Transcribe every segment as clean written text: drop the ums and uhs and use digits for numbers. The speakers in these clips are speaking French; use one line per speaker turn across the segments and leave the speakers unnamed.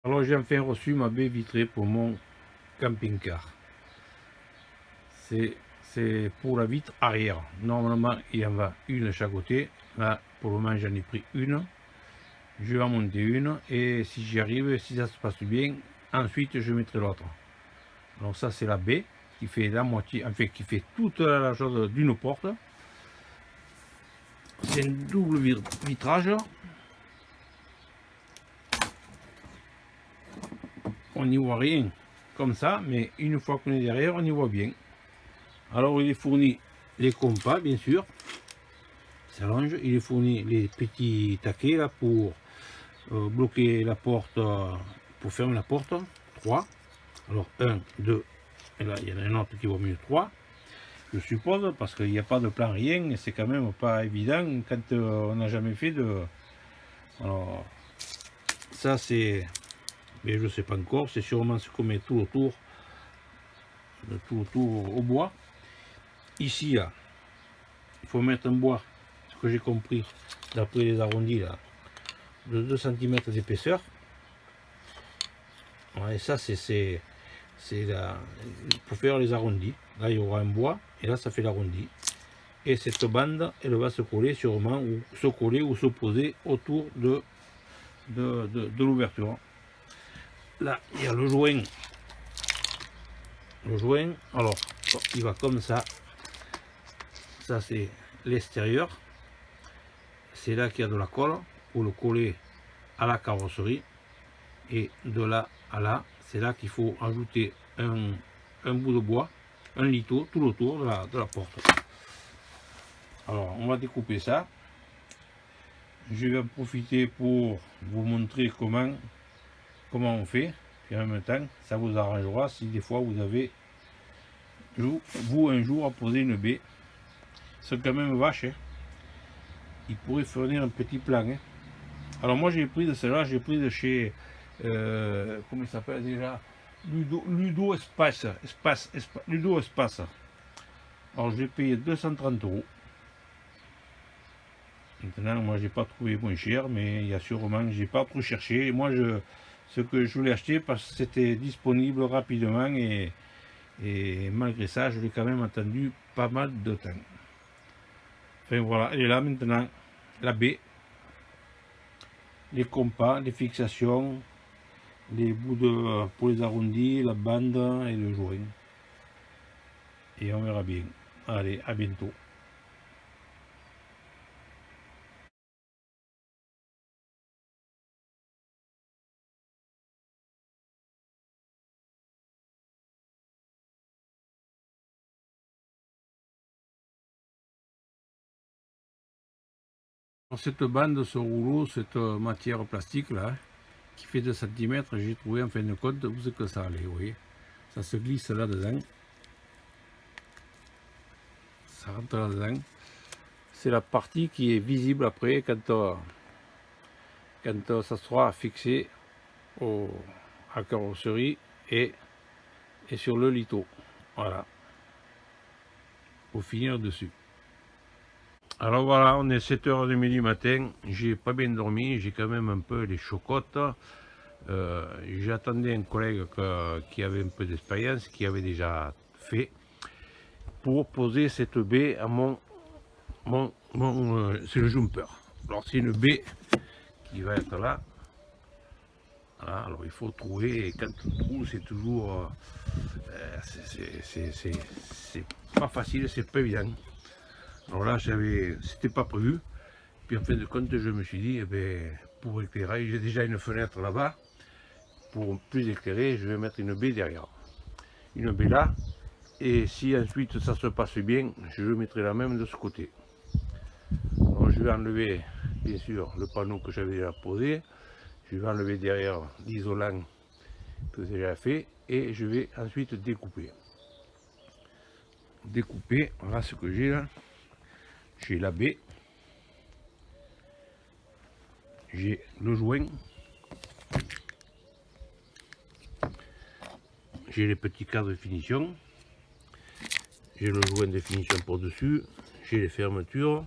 Alors j'ai enfin reçu ma baie vitrée pour mon camping-car. C'est pour la vitre arrière. Normalement il y en va une de chaque côté. Là pour le moment j'en ai pris une. Je vais en monter une et si j'y arrive, si ça se passe bien, ensuite je mettrai l'autre. Donc ça c'est la baie qui fait la moitié, enfin qui fait toute la largeur d'une porte. C'est un double vitrage. On n'y voit rien comme ça, mais une fois qu'on est derrière, on y voit bien. Alors il est fourni les compas, bien sûr, ça longe. Il est fourni les petits taquets là pour bloquer la porte, pour fermer la porte. 3. Alors 1, 2, et là il y en a un autre qui vaut mieux 3. Je suppose, parce qu'il n'y a pas de plan, rien, et c'est quand même pas évident quand on n'a jamais fait de... Alors, ça c'est... Mais je ne sais pas encore, c'est sûrement ce qu'on met tout autour au bois. Ici, là, il faut mettre un bois, ce que j'ai compris, d'après les arrondis, là, de 2 cm d'épaisseur. Ouais, et ça, c'est pour faire les arrondis. Là, il y aura un bois, et là, ça fait l'arrondi. Et cette bande, elle va se coller sûrement, ou se coller ou s'opposer autour de l'ouverture. Là, il y a le joint. Le joint, alors, il va comme ça. Ça, c'est l'extérieur. C'est là qu'il y a de la colle pour le coller à la carrosserie. Et de là à là, c'est là qu'il faut ajouter un bout de bois, un lito, tout autour de la porte. Alors, on va découper ça. Je vais en profiter pour vous montrer comment on fait. Puis en même temps, ça vous arrangera si des fois vous avez, vous un jour, à poser une baie. C'est quand même vache. Hein. Il pourrait fournir un petit plan. Hein. Alors moi j'ai pris de celle-là, j'ai pris de chez, comment il s'appelle déjà, Ludo Espace. Ludo Espace. Alors j'ai payé 230 €. Maintenant, moi j'ai pas trouvé moins cher, mais il y a sûrement que j'ai pas trop cherché. Moi, ce que je voulais acheter parce que c'était disponible rapidement et malgré ça, je l'ai quand même attendu pas mal de temps. Enfin voilà, elle est là maintenant, la baie, les compas, les fixations, les bouts pour les arrondis, la bande et le joint. Et on verra bien. Allez, à bientôt. Cette bande, ce rouleau, cette matière plastique là, qui fait 2 cm, j'ai trouvé en fin de compte où c'est que ça allait, vous voyez. Ça se glisse là-dedans. Ça rentre là-dedans. C'est la partie qui est visible après quand ça sera fixé à la carrosserie et sur le lito. Voilà. Pour finir dessus. Alors voilà, on est 7h30 du matin, j'ai pas bien dormi, j'ai quand même un peu les chocottes. J'attendais un collègue qui avait un peu d'expérience, qui avait déjà fait, pour poser cette baie à c'est le jumper. Alors c'est une baie qui va être là. Voilà, alors il faut trouver, et quand on trouve c'est toujours, c'est pas facile, c'est pas évident. Alors là, c'était pas prévu. Puis en fin de compte, je me suis dit, eh bien, pour éclairer, j'ai déjà une fenêtre là-bas. Pour plus éclairer, je vais mettre une baie derrière. Une baie là. Et si ensuite ça se passe bien, je mettrai la même de ce côté. Alors je vais enlever, bien sûr, le panneau que j'avais déjà posé. Je vais enlever derrière l'isolant que j'ai déjà fait. Et je vais ensuite découper. Voilà ce que j'ai là. J'ai la baie. J'ai le joint. J'ai les petits cadres de finition. J'ai le joint de finition pour dessus. J'ai les fermetures.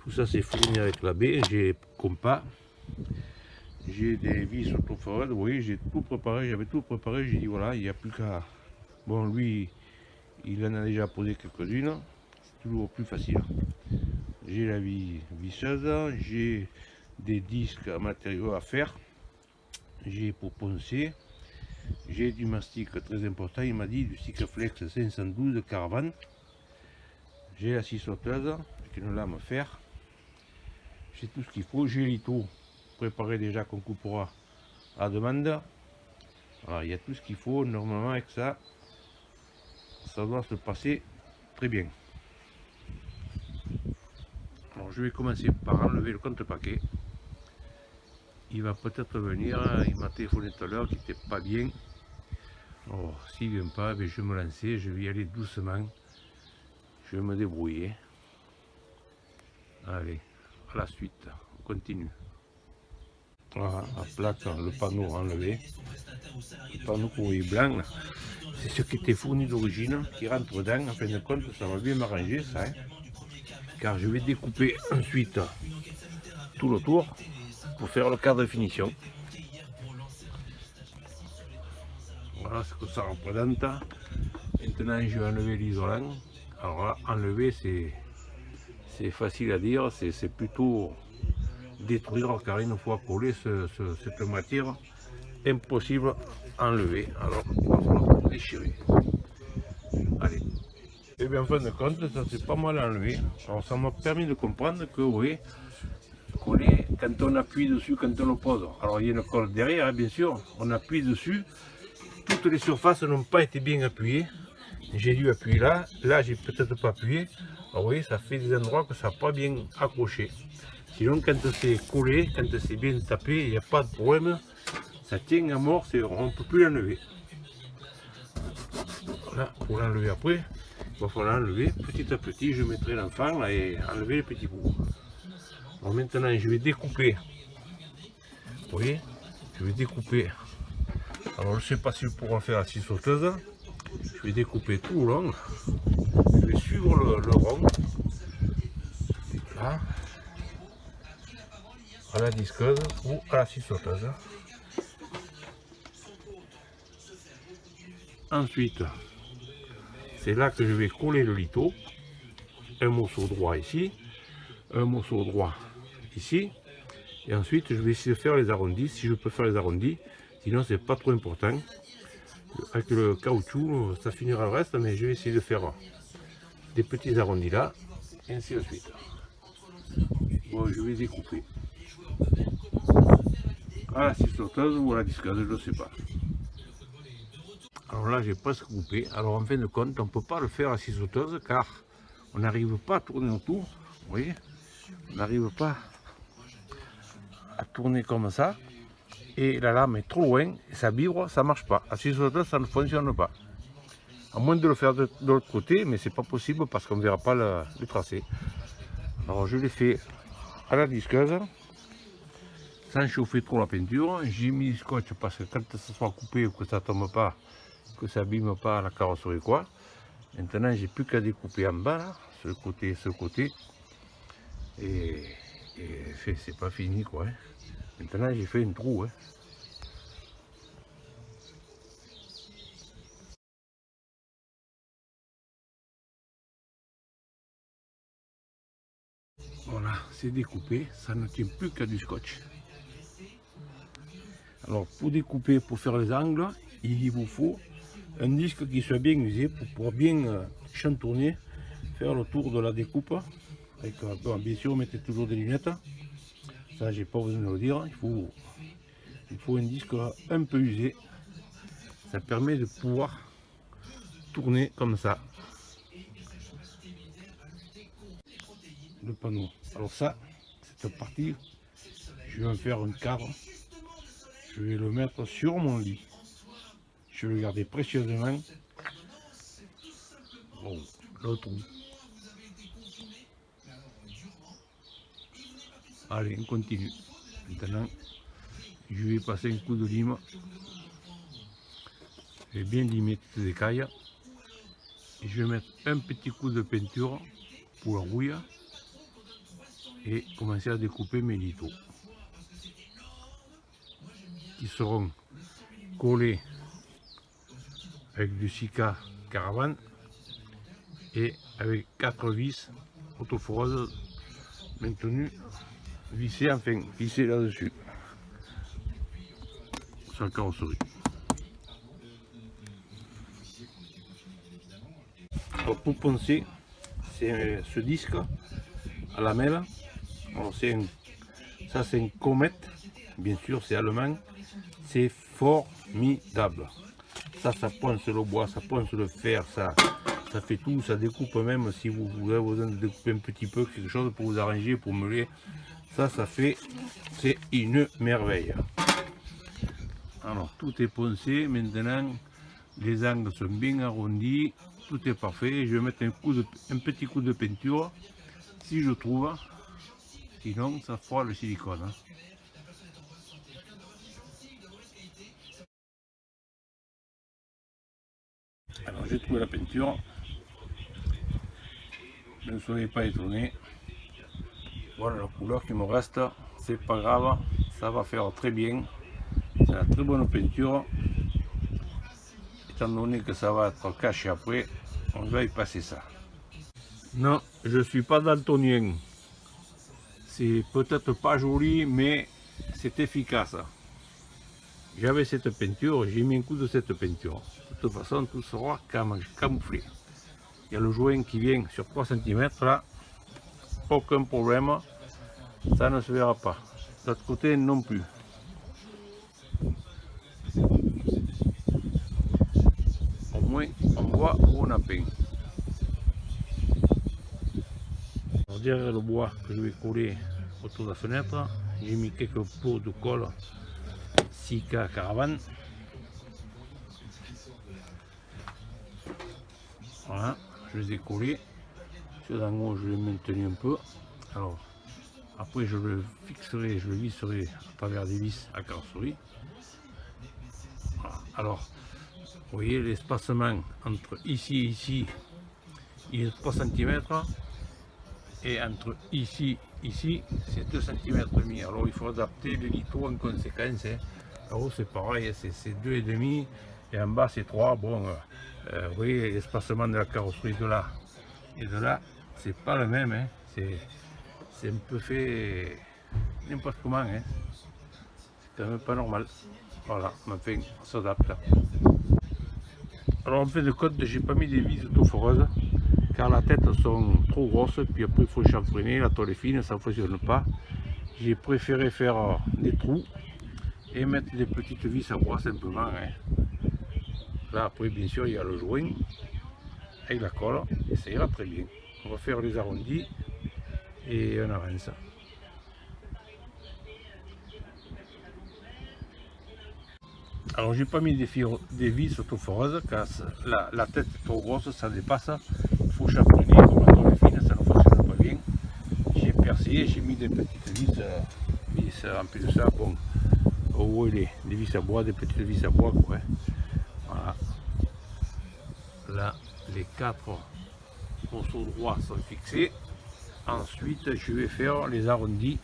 Tout ça c'est fourni avec la baie. J'ai les compas. J'ai des vis autoforeuses, vous voyez, j'ai tout préparé, j'avais tout préparé, j'ai dit voilà, il n'y a plus qu'à... Bon, lui, il en a déjà posé quelques-unes, c'est toujours plus facile. J'ai la vis visseuse, j'ai des disques à matériaux à faire, j'ai pour poncer, j'ai du mastic très important, il m'a dit du Sikaflex 512 Caravane, j'ai la scie sauteuse avec une lame à faire, j'ai tout ce qu'il faut, j'ai l'ito préparé déjà qu'on coupera à demande. Alors, il y a tout ce qu'il faut, normalement avec ça, ça doit se passer très bien. Alors je vais commencer par enlever le compte-paquet. Il va peut-être venir, il m'a téléphoné tout à l'heure qu'il n'était pas bien. Alors s'il ne vient pas, ben, je vais me lancer, je vais y aller doucement. Je vais me débrouiller. Allez, à la suite, on continue. Voilà, la plaque, le panneau enlevé. Le panneau courrier blanc, c'est ce qui était fourni d'origine, qui rentre dedans. En fin de compte, ça va bien m'arranger ça. Hein, car je vais découper ensuite tout le tour pour faire le cadre de finition. Voilà ce que ça représente. Maintenant je vais enlever l'isolant. Alors là, enlever c'est facile à dire, c'est plutôt détruire, car une fois collé cette matière, impossible à enlever. Alors il va falloir déchirer. Allez. Et bien en fin de compte, ça s'est pas mal enlevé. Alors ça m'a permis de comprendre que oui, coller quand on appuie dessus, quand on le pose. Alors il y a une colle derrière, hein, bien sûr, on appuie dessus. Toutes les surfaces n'ont pas été bien appuyées. J'ai dû appuyer là, là j'ai peut-être pas appuyé. Alors, vous voyez, ça fait des endroits que ça n'a pas bien accroché. Sinon quand c'est collé, quand c'est bien tapé, il n'y a pas de problème. Ça tient à mort, on ne peut plus l'enlever. Voilà, pour l'enlever après, il va falloir l'enlever petit à petit. Je mettrai l'enfant là et enlever les petits bouts. Alors maintenant je vais découper. Vous voyez, je vais découper. Alors je ne sais pas si je pourrai faire la scie sauteuse. Je vais découper tout le long. Je vais suivre le rond. Là. À la disqueuse ou à la scie sauteuse. Ensuite, c'est là que je vais coller le lito. Un morceau droit ici, un morceau droit ici. Et ensuite, je vais essayer de faire les arrondis, si je peux faire les arrondis. Sinon, c'est pas trop important. Avec le caoutchouc, ça finira le reste, mais je vais essayer de faire des petits arrondis là, et ainsi de suite. Bon, je vais découper. À la scie sauteuse ou à la disqueuse, je ne sais pas. Alors là, j'ai presque coupé. Alors en fin de compte, on ne peut pas le faire à la scie sauteuse car on n'arrive pas à tourner autour. Vous voyez, on n'arrive pas à tourner comme ça. Et la lame est trop loin, et ça vibre, ça ne marche pas. À la scie sauteuse, ça ne fonctionne pas. À moins de le faire de l'autre côté, mais c'est pas possible parce qu'on ne verra pas le tracé. Alors je l'ai fait à la disqueuse, sans chauffer trop la peinture. J'ai mis du scotch parce que quand ça soit coupé ou que ça tombe pas, que ça abîme pas la carrosserie quoi. Maintenant j'ai plus qu'à découper en bas là, ce côté. Et c'est pas fini quoi. Hein. Maintenant j'ai fait un trou. Hein. Voilà, c'est découpé, ça ne tient plus qu'à du scotch. Alors pour découper, pour faire les angles, il vous faut un disque qui soit bien usé pour pouvoir bien chantourner, faire le tour de la découpe. Avec, bon, bien sûr, mettez toujours des lunettes. Ça, j'ai pas besoin de le dire. Il faut un disque un peu usé. Ça permet de pouvoir tourner comme ça le panneau. Alors ça, cette partie, je vais en faire un cadre. Je vais le mettre sur mon lit. Je vais le garder précieusement. Bon, le trou. Allez, on continue. Maintenant, je vais passer un coup de lime. Je vais bien limer toutes les écailles. Et je vais mettre un petit coup de peinture pour la rouille. Et commencer à découper mes litos. qui seront collés avec du Sika Caravan et avec 4 vis autoforeuses maintenues, vissées là-dessus, sur la carrosserie. Alors pour poncer, c'est ce disque à lamelle. Ça c'est un Comet, bien sûr c'est allemand, c'est formidable. Ça ponce le bois, ça ponce le fer, ça fait tout, ça découpe même si vous avez besoin de découper un petit peu quelque chose pour vous arranger, pour meuler. Ça fait, c'est une merveille. Alors tout est poncé, maintenant les angles sont bien arrondis, tout est parfait. Je vais mettre un petit coup de peinture, si je trouve, sinon ça fera le silicone. Hein. Alors j'ai trouvé la peinture, ne soyez pas étonnés, voilà la couleur qui me reste, c'est pas grave, ça va faire très bien, c'est une très bonne peinture, étant donné que ça va être caché après, on va y passer ça. Non, je suis pas daltonien, c'est peut-être pas joli mais c'est efficace. J'avais cette peinture, j'ai mis un coup de cette peinture, de toute façon tout sera camouflé. Il y a le joint qui vient sur 3 cm là, aucun problème, ça ne se verra pas. De l'autre côté non plus. Au moins on voit où on a peint. Alors, derrière le bois que je vais coller autour de la fenêtre, j'ai mis quelques pots de colle Sika Caravan. Voilà, je les ai collés. Ceux d'en haut je les ai maintenus un peu. Alors après je le fixerai, je le visserai à travers des vis à carrosserie. Voilà. Alors vous voyez l'espacement entre ici et ici, il est 3 cm et entre ici et ici c'est 2 cm et demi. Alors il faut adapter le litho en conséquence. Hein. Alors c'est pareil, c'est 2,5 et en bas c'est 3. Bon, vous voyez l'espacement de la carrosserie de là et de là, c'est pas le même. Hein. C'est un peu fait n'importe comment. Hein. C'est quand même pas normal. Voilà, enfin, on s'adapte. Alors en fait de compte, j'ai pas mis des vis autoforeuses car la tête sont trop grosses, puis après il faut chanfreiner, la toile est fine, ça ne fonctionne pas. J'ai préféré faire des trous et mettre des petites vis à bois simplement. Hein. Là après bien sûr il y a le joint avec la colle et ça ira très bien. On va faire les arrondis et on avance. Alors j'ai pas mis des vis autoforeuses car la tête est trop grosse, ça dépasse. Il faut chaperonner, comme la toile est fine, ça ne fonctionne pas bien. J'ai percé, j'ai mis des petites vis en plus de ça. Bon, au haut il est des vis à bois, des petites vis à bois quoi. Voilà. Là les 4 morceaux droits sont fixés. Ensuite je vais faire les arrondis.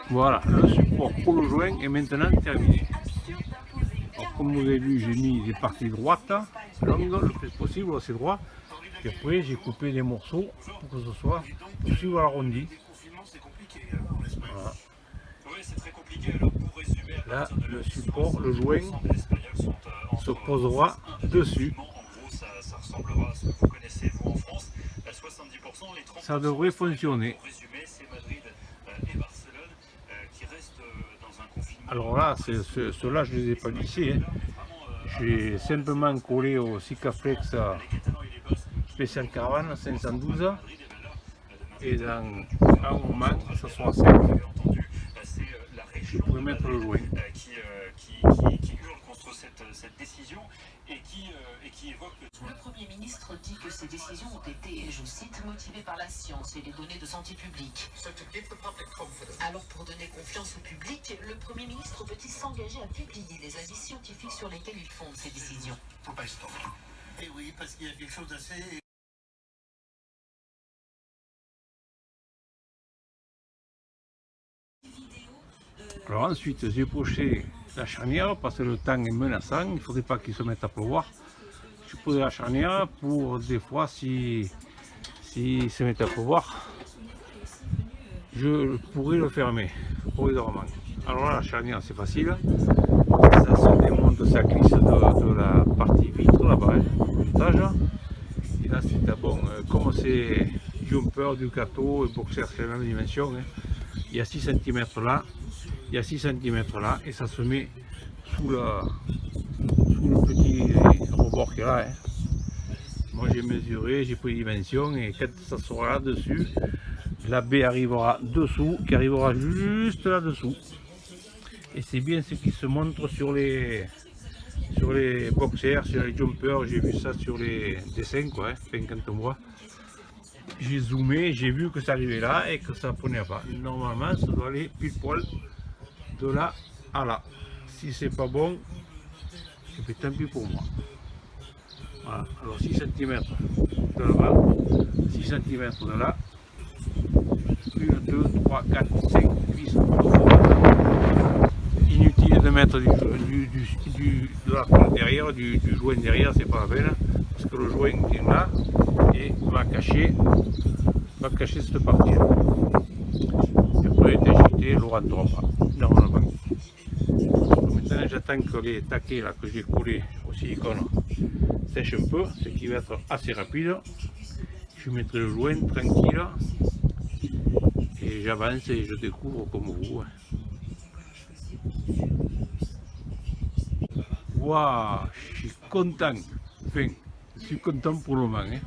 Voilà, le support pour le joint est maintenant terminé. Alors, comme vous avez vu, j'ai mis des parties droites, longues, le plus possible, c'est droit. Et après, j'ai coupé des morceaux pour que ce soit suivre l'arrondi. Voilà. Là, le support, le joint, se posera dessus. Ça devrait fonctionner. Alors là, ceux-là, je ne les ai pas lissés. Hein. J'ai simplement collé au Sikaflex Spécial Caravan 512 et dans un moment, ça sera sec. Je pourrais mettre le joint. Qui hurle contre cette décision et qui évoque...
Le Premier ministre dit que ces décisions ont été, je cite, motivées par la science et les données de santé publique. Alors pour donner confiance au public, le Premier ministre peut-il s'engager à publier les avis scientifiques sur lesquels il fonde ses décisions?
Faut pas se tromper. Et oui, parce qu'il y a quelque chose d'assez...
Alors ensuite j'ai poché la charnière parce que le temps est menaçant, il ne faudrait pas qu'il se mette à pleuvoir. Je posais la charnière pour des fois si se met à pleuvoir, je pourrais le fermer provisoirement. Alors là la charnière c'est facile, ça se démonte, ça glisse de la partie vitre là-bas, l'étage. Et là c'est bon, comme c'est jumper, Ducato et boxer, c'est la même dimension, hein. Il y a 6 cm là, il y a 6 cm là, et ça se met sous le petit rebord qu'il y a là, hein. Moi j'ai mesuré, j'ai pris les dimensions, et quand ça sera là-dessus, la baie arrivera dessous, qui arrivera juste là-dessous. Et c'est bien ce qui se montre sur les boxers, sur les jumpers. J'ai vu ça sur les dessins, quoi, hein. Enfin, quand on voit, j'ai zoomé, j'ai vu que ça arrivait là et que ça prenait pas. Normalement ça doit aller pile poil de là à là. Si c'est pas bon, et puis tant pis pour moi. Voilà, alors 6 cm de là-bas, 6 cm de là, 1, 2, 3, 4, 5 vis. Inutile de mettre de la colle derrière, du joint derrière, c'est pas la peine, parce que le joint est là et va cacher cette partie. Et après l'étanchéité, l'eau ne rentrera pas normalement. Maintenant j'attends que les taquets là que j'ai collés au silicone sèchent un peu, ce qui va être assez rapide. Je mettrai le joint tranquille et j'avance et je découvre comme vous. Waouh, je suis content. Enfin, je suis content pour le moment, hein.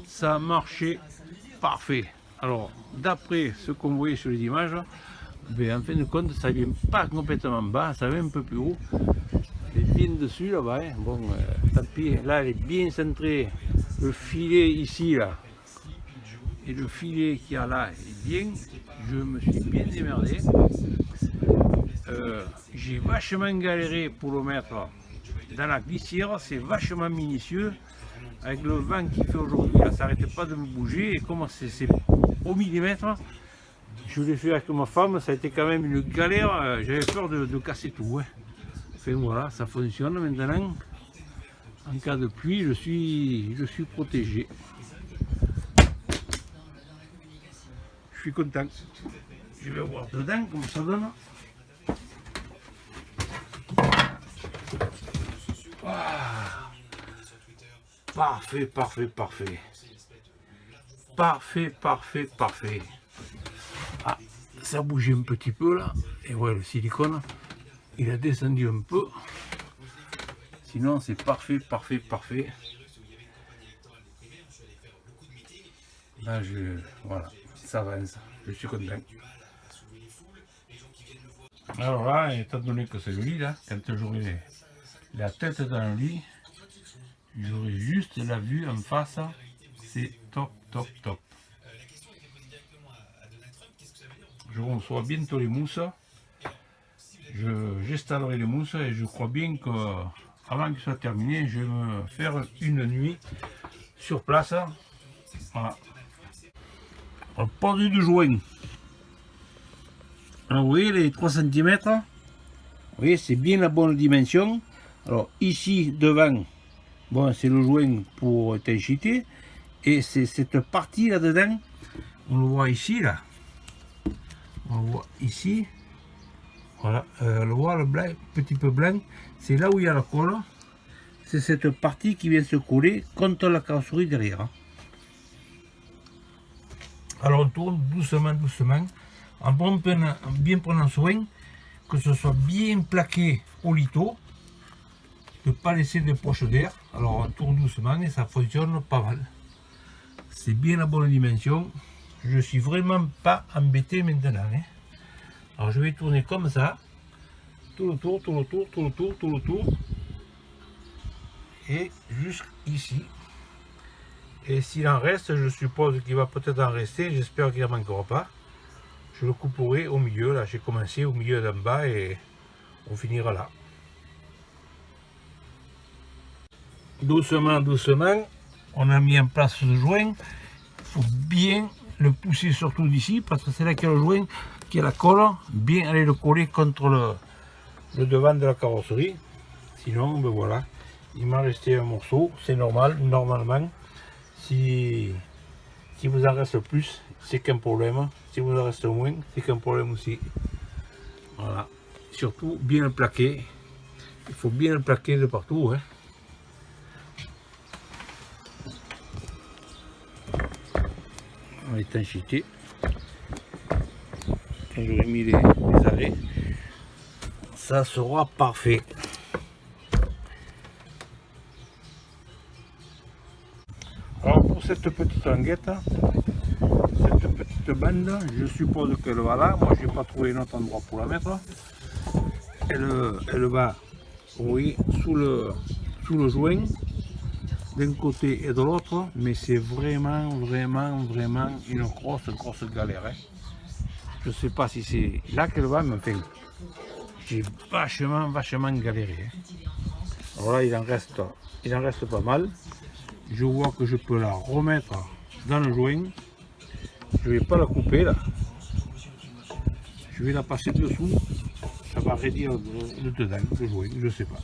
Ça a marché parfait. Alors, d'après ce qu'on voyait sur les images, ben, en fin de compte, ça vient pas complètement bas, ça vient un peu plus haut. Elle est bien dessus là-bas, hein. Bon, tant pis, là elle est bien centrée. Le filet ici, là, et le filet qu'il y a là est bien. Je me suis bien démerdé. J'ai vachement galéré pour le mettre dans la glissière, c'est vachement minutieux. Avec le vent qui fait aujourd'hui, ça n'arrêtait pas de me bouger, et comme c'est au millimètre, je l'ai fait avec ma femme, ça a été quand même une galère, j'avais peur de casser tout, hein. Enfin voilà, ça fonctionne maintenant. En cas de pluie, je suis protégé. Je suis content. Je vais voir dedans comment ça donne. Ah. Parfait, parfait, parfait. Parfait, parfait, parfait. Ah, ça bouge un petit peu là. Et ouais, le silicone, il a descendu un peu. Sinon, c'est parfait, parfait, parfait. Là, voilà, ça avance. Je suis content. Alors là, étant donné que c'est le lit, là, quand j'aurai la tête dans le lit, j'aurai juste la vue en face. C'est top, top, top. Je reçois bientôt les mousses. J'installerai les mousses et je crois bien que avant que ce soit terminé, je vais me faire une nuit sur place. Voilà. On part du joint. Alors vous voyez les 3 cm, vous voyez c'est bien la bonne dimension. Alors ici devant, bon c'est le joint pour étanchéité, et c'est cette partie là dedans, on le voit ici là, on le voit ici, voilà, on le voit le blanc, petit peu blanc, c'est là où il y a la colle, c'est cette partie qui vient se coller contre la carrosserie derrière. Alors on tourne doucement, doucement, en bien prenant soin que ce soit bien plaqué au lito, de ne pas laisser de poches d'air. Alors on tourne doucement et ça fonctionne pas mal. C'est bien la bonne dimension. Je suis vraiment pas embêté maintenant, hein. Alors je vais tourner comme ça, tout le tour, tout le tour, tout le tour, tout le tour, et jusqu'ici. Et s'il en reste, je suppose qu'il va peut-être en rester, j'espère qu'il n'en manquera pas. Je le couperai au milieu, là j'ai commencé au milieu d'en bas et on finira là. Doucement, doucement, on a mis en place le joint. Il faut bien le pousser surtout d'ici parce que c'est là qu'il y a le joint qui a la colle, bien aller le coller contre le devant de la carrosserie. Sinon, ben voilà, il m'a resté un morceau, c'est normal, normalement. Si vous en reste plus, c'est qu'un problème. Si vous en reste moins, c'est qu'un problème aussi. Voilà. Surtout bien le plaquer. Il faut bien le plaquer de partout. Hein. L'étanchéité. Quand j'aurai mis les arrêts, ça sera parfait. Alors pour cette petite languette, cette petite bande, je suppose qu'elle va là. Moi je n'ai pas trouvé un autre endroit pour la mettre. Elle va, vous voyez, sous le joint, d'un côté et de l'autre, mais c'est vraiment une grosse galère. Hein. Je ne sais pas si c'est là qu'elle va, mais enfin, j'ai vachement galéré. Hein. Alors là, il en reste pas mal. Je vois que je peux la remettre dans le joint. Je ne vais pas la couper là. Je vais la passer dessous. Ça va raidir le dedans, le joint, je ne sais pas.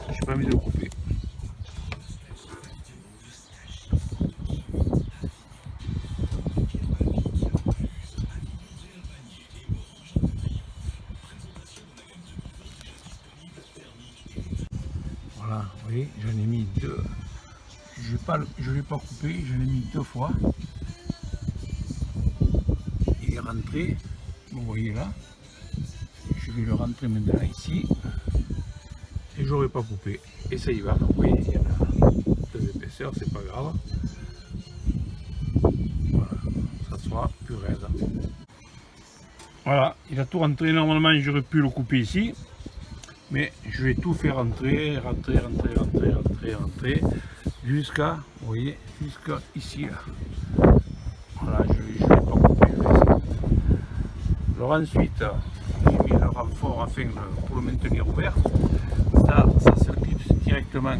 Je n'ai pas envie de le couper. Voilà, vous voyez, j'en ai mis deux. Je ne l'ai pas coupé, je l'ai mis 2 fois. Il est rentré, vous voyez là. Je vais le rentrer maintenant ici. Et j'aurais pas coupé. Et ça y va. Vous voyez, il y a 2 épaisseurs, c'est pas grave. Voilà, ça sera plus raide. Voilà, il a tout rentré. Normalement, j'aurais pu le couper ici. Mais je vais tout faire rentrer, jusqu'à, vous voyez, jusqu'à ici là. Voilà, je vais pas couper. Alors ensuite, j'ai mis le renfort afin pour le maintenir ouvert. Ça se clipse directement,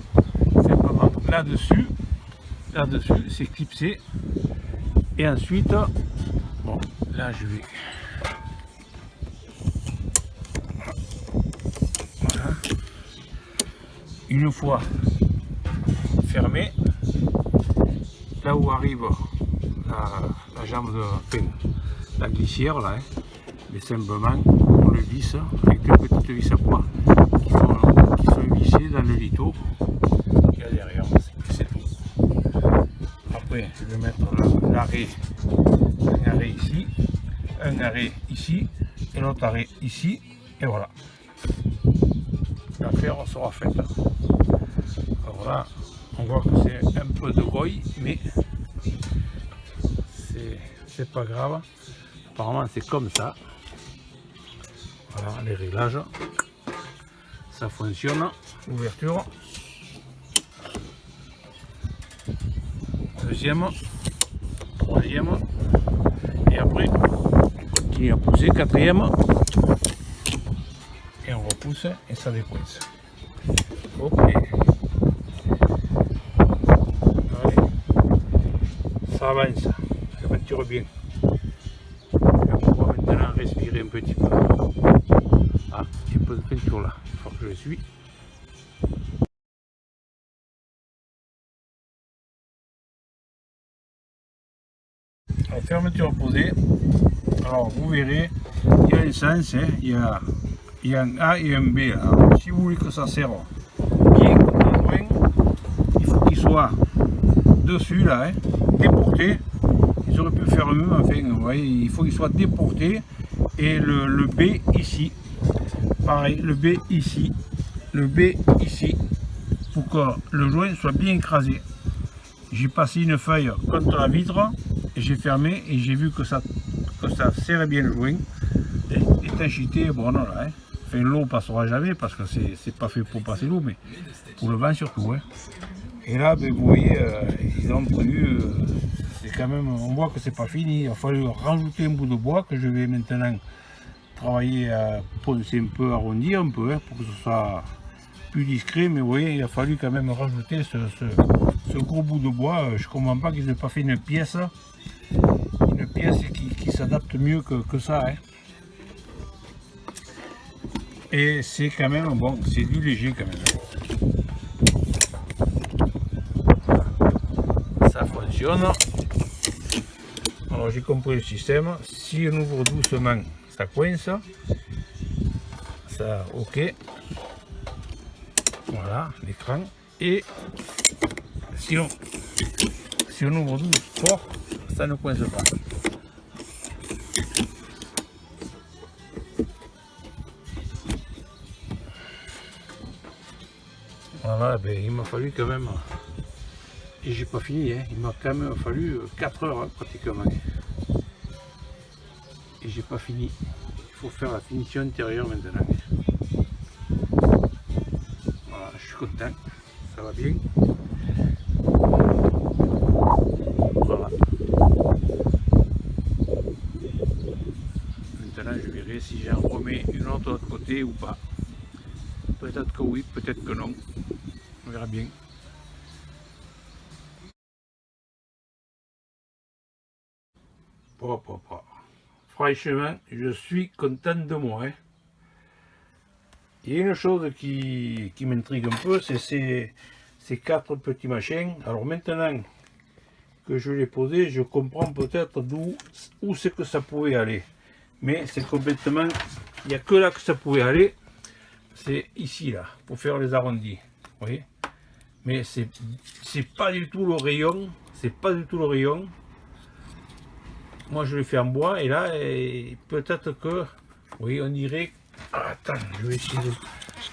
simplement là-dessus. Là-dessus, c'est clipsé. Et ensuite, bon, là je vais. Une fois fermé, là où arrive la jambe de la glissière, là, hein, mais simplement on le visse avec 2 petites vis à poids qui sont vissées dans le lito qu'il y a derrière, c'est tout. Après je vais mettre l'arrêt, un arrêt ici, un arrêt ici et l'autre arrêt ici, et voilà. L'affaire sera faite. Alors là, on voit que c'est un peu de goille, mais c'est pas grave. Apparemment, c'est comme ça. Voilà les réglages. Ça fonctionne. Ouverture. Deuxième. Troisième. Et après, on continue à pousser. Quatrième. Et on repousse et ça décoince. Ok. Allez. Ça avance. Ça peinture bien. Et on va maintenant respirer un petit peu. Ah, il y a un peu de peinture là. Il faut que je le suis. La fermeture posée. Alors vous verrez, il y a un sens, hein, il y a un A et un B. Alors, si vous voulez que ça serve bien contre le joint, il faut qu'il soit dessus là, hein, déporté. Ils auraient pu faire mieux, enfin, vous voyez, il faut qu'il soit déporté. Et le B ici, pareil, le B ici, pour que le joint soit bien écrasé. J'ai passé une feuille contre la vitre, et j'ai fermé et j'ai vu que ça serrait bien le joint. Étanchéité, bon non là, hein. Enfin, l'eau passera jamais parce que c'est pas fait pour passer l'eau, mais pour le vent surtout. Hein. Et là, ben, vous voyez, ils ont prévu, c'est quand même, on voit que c'est pas fini. Il a fallu rajouter un bout de bois que je vais maintenant travailler à poncer un peu, arrondir un peu, hein, pour que ce soit plus discret. Mais vous voyez, il a fallu quand même rajouter ce gros bout de bois. Je comprends pas qu'ils n'aient pas fait une pièce qui s'adapte mieux que ça. Hein. Et c'est quand même bon, c'est du léger quand même. Ça fonctionne. Alors j'ai compris le système. Si on ouvre doucement, ça coince. Ça, ok. Voilà l'écran. Et si on ouvre fort, ça ne coince pas. Voilà, ben, il m'a fallu quand même, et j'ai pas fini, hein, il m'a quand même fallu 4 heures hein, pratiquement. Et j'ai pas fini. Il faut faire la finition intérieure maintenant. Voilà, je suis content, ça va bien. Voilà. Maintenant je verrai si j'en remets une autre de l'autre côté ou pas. Peut-être que oui, peut-être que non. On verra bien. Franchement, je suis content de moi. Hein. Il y a une chose qui m'intrigue un peu, c'est ces 4 petits machins. Alors maintenant que je l'ai posé, je comprends peut-être où c'est que ça pouvait aller. Mais c'est complètement... Il n'y a que là que ça pouvait aller. C'est ici, là, pour faire les arrondis. Vous voyez? Mais c'est pas du tout le rayon. C'est pas du tout le rayon. Moi je l'ai fait en bois et là peut-être que, oui, on dirait, attends, je vais essayer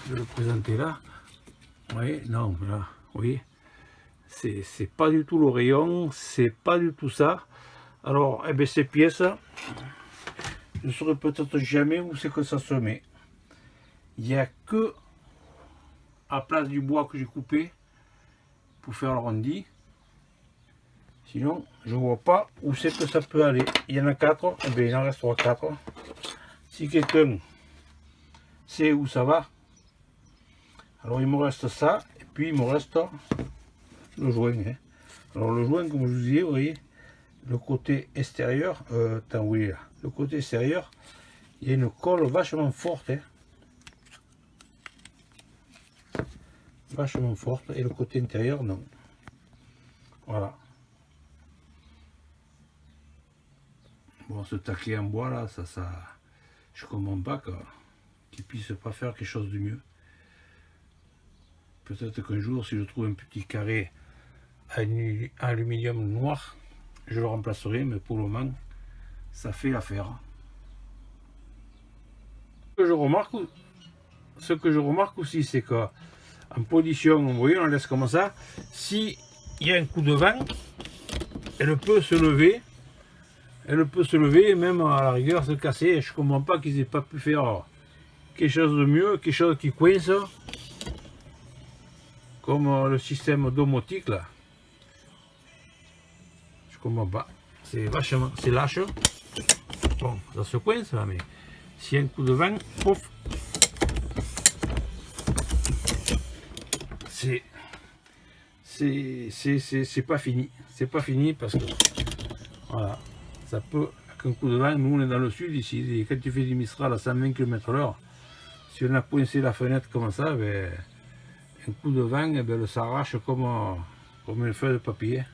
de le présenter là. Oui, non, là, oui, c'est pas du tout le rayon, c'est pas du tout ça. Alors, eh bien, ces pièces, je ne saurais peut-être jamais où c'est que ça se met. Il n'y a que à place du bois que j'ai coupé pour faire l'arrondi. Sinon, je vois pas où c'est que ça peut aller. Il y en a 4, et bien il en restera 4. Si quelqu'un sait où ça va, alors il me reste ça, et puis il me reste le joint. Hein. Alors le joint, comme je vous disais, vous voyez, le côté extérieur, attends, oui, là, le côté extérieur, il y a une colle vachement forte. Hein. Vachement forte, et le côté intérieur, non. Voilà. Bon, ce taquet en bois là, ça, je comprends pas qu'il puisse pas faire quelque chose de mieux. Peut-être qu'un jour, si je trouve un petit carré aluminium noir, je le remplacerai, mais pour le moment, ça fait l'affaire. Ce que je remarque aussi, c'est qu'en position, vous voyez, on laisse comme ça, si il y a un coup de vent, elle peut se lever. Elle peut se lever et même à la rigueur se casser. Je ne comprends pas qu'ils n'aient pas pu faire quelque chose de mieux, quelque chose qui coince, comme le système domotique là. Je ne comprends pas. C'est vachement, c'est lâche. Bon, ça se coince là, mais s'il y a un coup de vent, pouf. C'est pas fini. C'est pas fini parce que voilà. Ça peut, avec un coup de vent, nous on est dans le sud ici, et quand tu fais du Mistral à 120 km/h, si on a coincé la fenêtre comme ça, ben, un coup de vent, ben, elle s'arrache comme une feuille de papier.